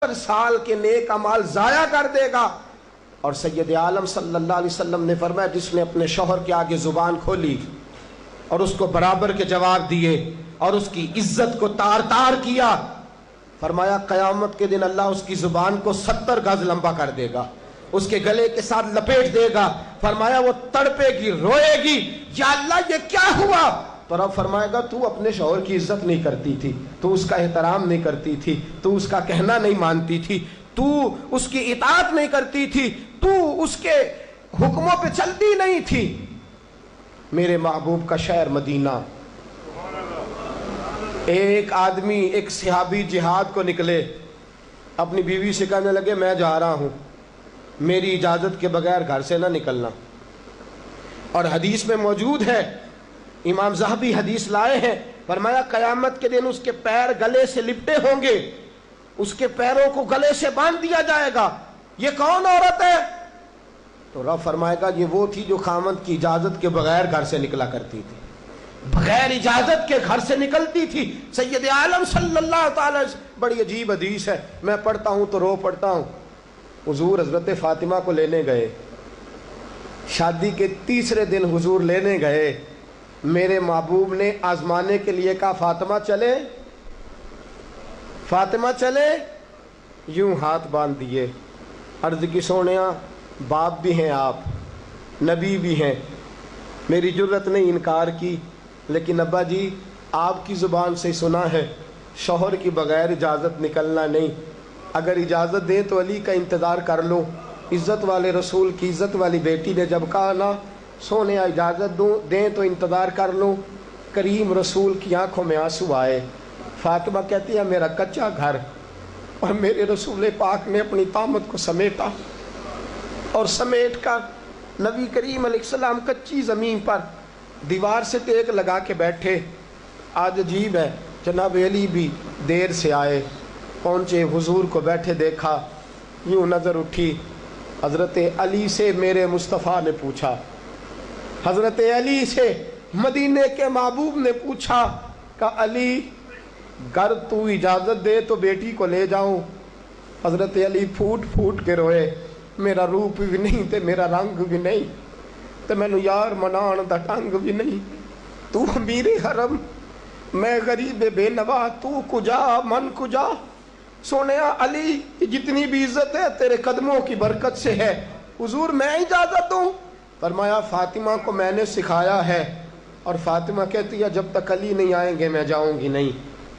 سال کے نیک اعمال ضائع کر دے گا۔ اور سید عالم صلی اللہ علیہ وسلم نے فرمایا جس نے اپنے شوہر کے آگے زبان کھولی اور اس کو برابر کے جواب دیے اور اس کی عزت کو تار تار کیا، فرمایا قیامت کے دن اللہ اس کی زبان کو 70 گز لمبا کر دے گا، اس کے گلے کے ساتھ لپیٹ دے گا۔ فرمایا وہ تڑپے گی، روئے گی، یا اللہ یہ کیا ہوا؟ تو رب فرمائے گا تو اپنے شوہر کی عزت نہیں کرتی تھی، تو اس کا احترام نہیں کرتی تھی، تو اس کا کہنا نہیں مانتی تھی، تو اس کی اطاعت نہیں کرتی تھی، تو اس کے حکموں پہ چلتی نہیں تھی۔ میرے محبوب کا شہر مدینہ، ایک آدمی، ایک صحابی جہاد کو نکلے، اپنی بیوی سے کہنے لگے میں جا رہا ہوں، میری اجازت کے بغیر گھر سے نہ نکلنا۔ اور حدیث میں موجود ہے، امام ذہبی حدیث لائے ہیں، فرمایا قیامت کے دن اس کے پیر گلے سے لپٹے ہوں گے، اس کے پیروں کو گلے سے باندھ دیا جائے گا۔ یہ کون عورت ہے؟ تو رب فرمائے گا یہ وہ تھی جو خامند کی اجازت کے بغیر گھر سے نکلا کرتی تھی، بغیر اجازت کے گھر سے نکلتی تھی۔ سید عالم صلی اللہ تعالی، بڑی عجیب حدیث ہے، میں پڑھتا ہوں تو رو پڑھتا ہوں۔ حضور حضرت فاطمہ کو لینے گئے، شادی کے تیسرے دن حضور لینے گئے، میرے محبوب نے آزمانے کے لیے کہا فاطمہ چلے، فاطمہ چلے، یوں ہاتھ باندھ دیے، عرض کی سونیا باپ بھی ہیں آپ، نبی بھی ہیں، میری جرت نے انکار کی، لیکن ابا جی آپ کی زبان سے سنا ہے شوہر کی بغیر اجازت نکلنا نہیں، اگر اجازت دیں تو علی کا انتظار کر لو۔ عزت والے رسول کی عزت والی بیٹی نے جب کہا نا سونے اجازت دیں تو انتظار کر لو، کریم رسول کی آنکھوں میں آنسو آئے۔ فاطمہ کہتی ہے میرا کچا گھر، اور میرے رسول پاک نے اپنی طامت کو سمیٹا، اور سمیٹ کر نبی کریم علیہ السلام کچی زمین پر دیوار سے ٹیک لگا کے بیٹھے۔ آج عجیب ہے، جناب علی بھی دیر سے آئے، پہنچے، حضور کو بیٹھے دیکھا، یوں نظر اٹھی، حضرت علی سے میرے مصطفیٰ نے پوچھا، حضرت علی سے مدینے کے محبوب نے پوچھا کہ علی گر تو اجازت دے تو بیٹی کو لے جاؤں۔ حضرت علی پھوٹ پھوٹ کے روئے، میرا روپ بھی نہیں تے میرا رنگ بھی نہیں تے مینوں یار منان دا ٹنگ بھی نہیں، تو امیر حرم میں غریب بے نوا، تو کجا من کجا۔ سونیا علی جتنی بھی عزت ہے تیرے قدموں کی برکت سے ہے، حضور میں اجازت دوں؟ فرمایا فاطمہ کو میں نے سکھایا ہے، اور فاطمہ کہتی ہے جب تک علی نہیں آئیں گے میں جاؤں گی نہیں۔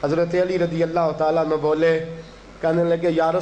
حضرت علی رضی اللہ تعالیٰ میں بولے، کہنے لگے یا رسول